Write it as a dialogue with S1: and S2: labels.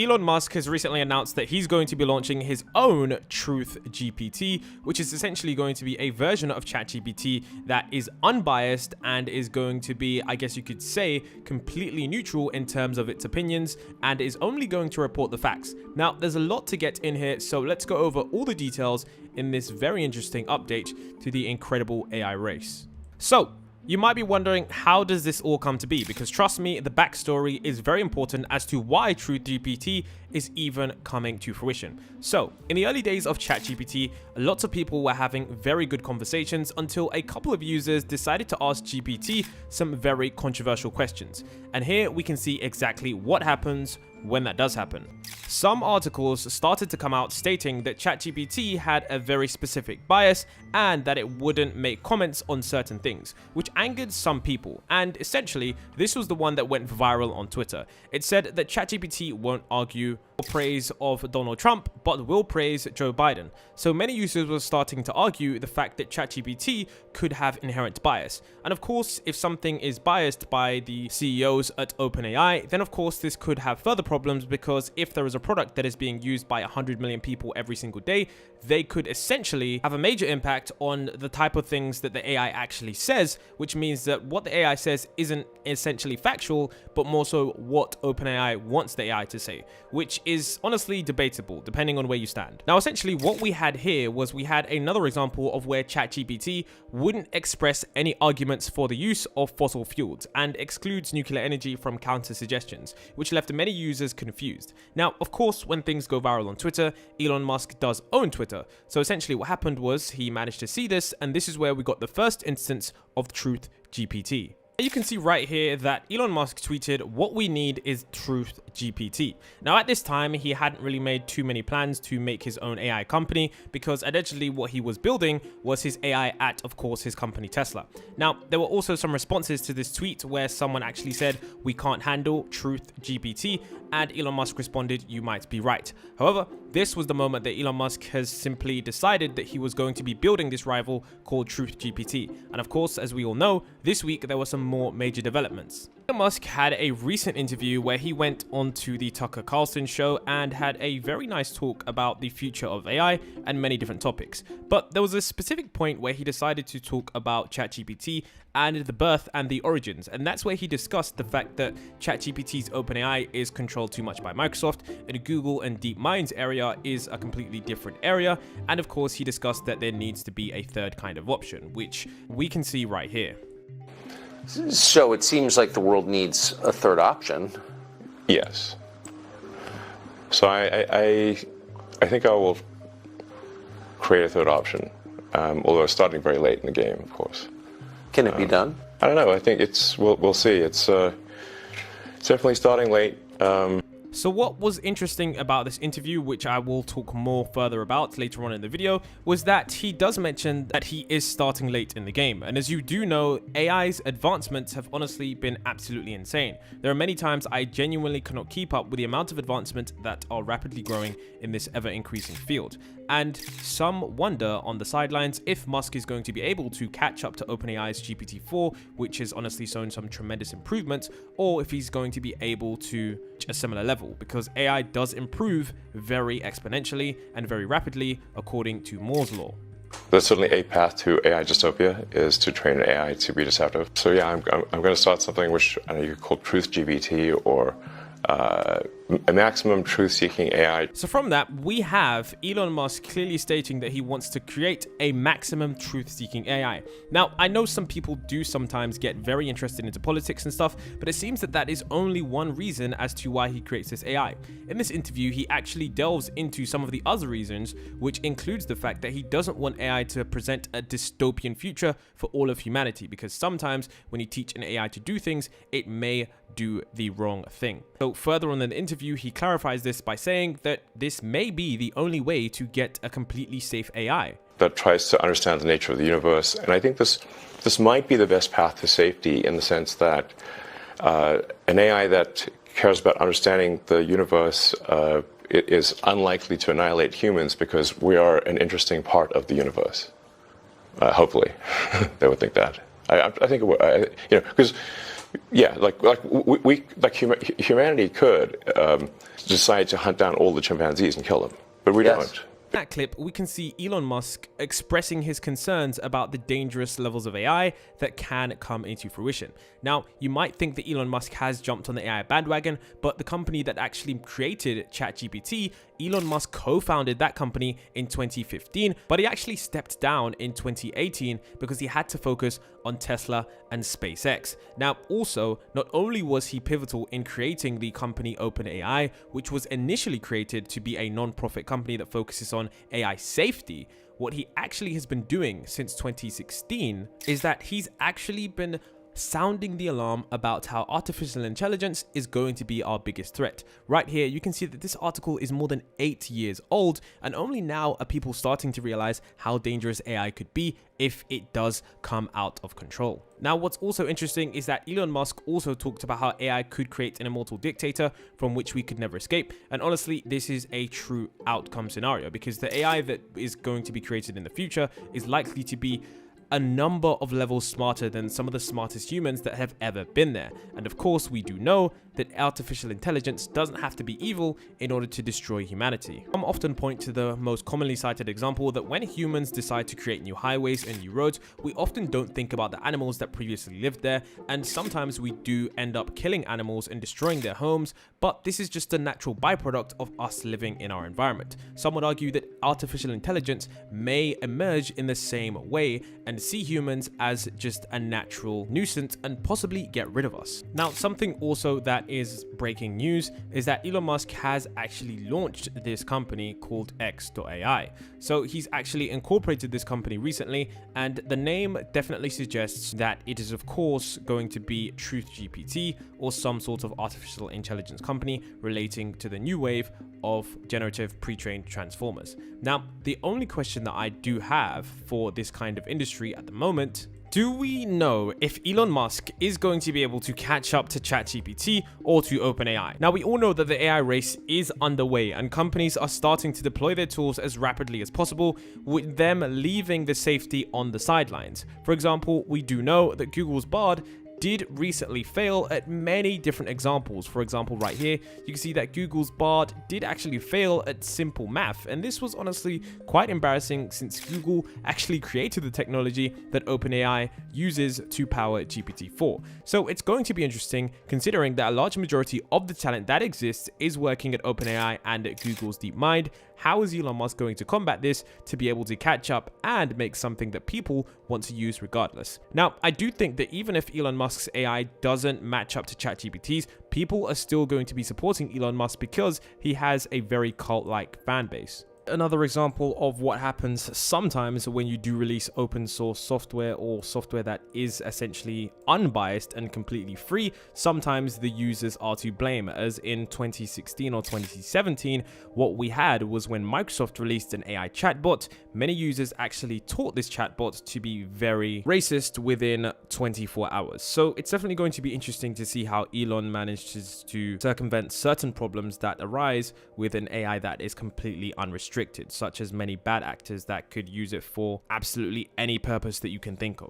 S1: Elon Musk has recently announced that he's going to be launching his own Truth GPT, which is essentially going to be a version of ChatGPT that is unbiased and is going to be, I guess you could say, completely neutral in terms of its opinions and is only going to report the facts. Now, there's a lot to get in here, so let's go over all the details in this very interesting update to the incredible AI race. So, you might be wondering, how does this all come to be? Because trust me, the backstory is very important as to why TruthGPT is even coming to fruition. So, in the early days of ChatGPT, lots of people were having very good conversations until a couple of users decided to ask GPT some very controversial questions. And here we can see exactly what happens when that does happen. Some articles started to come out stating that ChatGPT had a very specific bias and that it wouldn't make comments on certain things, which angered some people. And essentially, this was the one that went viral on Twitter. It said that ChatGPT won't argue or praise of Donald Trump, but will praise Joe Biden. So many users were starting to argue the fact that ChatGPT could have inherent bias. And of course, if something is biased by the CEOs at OpenAI, then of course this could have further problems, because if there is a product that is being used by 100 million people every single day, they could essentially have a major impact on the type of things that the AI actually says, which means that what the AI says isn't essentially factual, but more so what OpenAI wants the AI to say, which is honestly debatable depending on where you stand. Now, essentially what we had here was we had another example of where ChatGPT wouldn't express any arguments for the use of fossil fuels and excludes nuclear energy from counter suggestions, which left many users confused. Now, of course, when things go viral on Twitter, Elon Musk does own Twitter. So essentially what happened was he managed to see this, and this is where we got the first instance of Truth GPT. You can see right here that Elon Musk tweeted, "What we need is Truth GPT." Now, at this time, he hadn't really made too many plans to make his own AI company, because allegedly what he was building was his AI at, of course, his company Tesla. Now, there were also some responses to this tweet where someone actually said, "We can't handle Truth GPT," and Elon Musk responded, "You might be right." However, this was the moment that Elon Musk has simply decided that he was going to be building this rival called Truth GPT. And of course, as we all know, this week there were some more major developments. Elon Musk had a recent interview where he went onto the Tucker Carlson show and had a very nice talk about the future of AI and many different topics. But there was a specific point where he decided to talk about ChatGPT and the birth and the origins, and that's where he discussed the fact that ChatGPT's OpenAI is controlled too much by Microsoft, and Google and DeepMind's area is a completely different area. And of course, he discussed that there needs to be a third kind of option, which we can see right here.
S2: So it seems like the world needs a third option.
S3: Yes. So I think I will create a third option, although it's starting very late in the game, of course.
S2: Can it be done?
S3: I don't know. I think we'll see. It's definitely starting late.
S1: So what was interesting about this interview, which I will talk more further about later on in the video, was that he does mention that he is starting late in the game. And as you do know, AI's advancements have honestly been absolutely insane. There are many times I genuinely cannot keep up with the amount of advancement that are rapidly growing in this ever-increasing field. And some wonder on the sidelines if Musk is going to be able to catch up to OpenAI's GPT-4, which has honestly shown some tremendous improvements, or if he's going to be able to reach a similar level, because AI does improve very exponentially and very rapidly according to Moore's law.
S3: There's certainly a path to AI dystopia, is to train an AI to be deceptive. So yeah, I'm going to start something which I know you could call Truth GPT, or a maximum truth-seeking AI.
S1: So from that, we have Elon Musk clearly stating that he wants to create a maximum truth-seeking AI. Now, I know some people do sometimes get very interested into politics and stuff, but it seems that that is only one reason as to why he creates this AI. In this interview, he actually delves into some of the other reasons, which includes the fact that he doesn't want AI to present a dystopian future for all of humanity, because sometimes when you teach an AI to do things, it may do the wrong thing. So further on in the interview, he clarifies this by saying that this may be the only way to get a completely safe AI
S3: that tries to understand the nature of the universe. And I think this might be the best path to safety, in the sense that an AI that cares about understanding the universe it is unlikely to annihilate humans, because we are an interesting part of the universe. Hopefully, they would think that. I think it would, because Yeah, humanity could decide to hunt down all the chimpanzees and kill them, but we
S2: Yes.
S3: don't.
S1: In that clip, we can see Elon Musk expressing his concerns about the dangerous levels of AI that can come into fruition. Now, you might think that Elon Musk has jumped on the AI bandwagon, but the company that actually created ChatGPT, Elon Musk co-founded that company in 2015, but he actually stepped down in 2018 because he had to focus on Tesla and SpaceX. Now, also, not only was he pivotal in creating the company OpenAI, which was initially created to be a non-profit company that focuses on AI safety, what he actually has been doing since 2016 is that he's actually been sounding the alarm about how artificial intelligence is going to be our biggest threat. Right here, you can see that this article is more than 8 years old, and only now are people starting to realize how dangerous AI could be if it does come out of control. Now, what's also interesting is that Elon Musk also talked about how AI could create an immortal dictator from which we could never escape. And honestly, this is a true outcome scenario because the AI that is going to be created in the future is likely to be a number of levels smarter than some of the smartest humans that have ever been there. And of course, we do know that artificial intelligence doesn't have to be evil in order to destroy humanity. I often point to the most commonly cited example that when humans decide to create new highways and new roads, we often don't think about the animals that previously lived there, and sometimes we do end up killing animals and destroying their homes, but this is just a natural byproduct of us living in our environment. Some would argue that artificial intelligence may emerge in the same way and see humans as just a natural nuisance and possibly get rid of us. Now, something also that is breaking news is that Elon Musk has actually launched this company called X.AI. So he's actually incorporated this company recently, and the name definitely suggests that it is of course going to be TruthGPT or some sort of artificial intelligence company relating to the new wave of generative pre-trained transformers. Now, the only question that I do have for this kind of industry at the moment, do we know if Elon Musk is going to be able to catch up to ChatGPT or to OpenAI? Now, we all know that the AI race is underway and companies are starting to deploy their tools as rapidly as possible, with them leaving the safety on the sidelines. For example, we do know that Google's Bard did recently fail at many different examples. For example, right here, you can see that Google's Bard did actually fail at simple math. And this was honestly quite embarrassing since Google actually created the technology that OpenAI uses to power GPT-4. So it's going to be interesting considering that a large majority of the talent that exists is working at OpenAI and at Google's DeepMind. How is Elon Musk going to combat this to be able to catch up and make something that people want to use regardless? Now, I do think that even if Elon Musk's AI doesn't match up to ChatGPT's, people are still going to be supporting Elon Musk because he has a very cult-like fan base. Another example of what happens sometimes when you do release open source software or software that is essentially unbiased and completely free, sometimes the users are to blame. As in 2016 or 2017, what we had was when Microsoft released an AI chatbot, many users actually taught this chatbot to be very racist within 24 hours. So it's definitely going to be interesting to see how Elon manages to circumvent certain problems that arise with an AI that is completely unrestricted, such as many bad actors that could use it for absolutely any purpose that you can think of.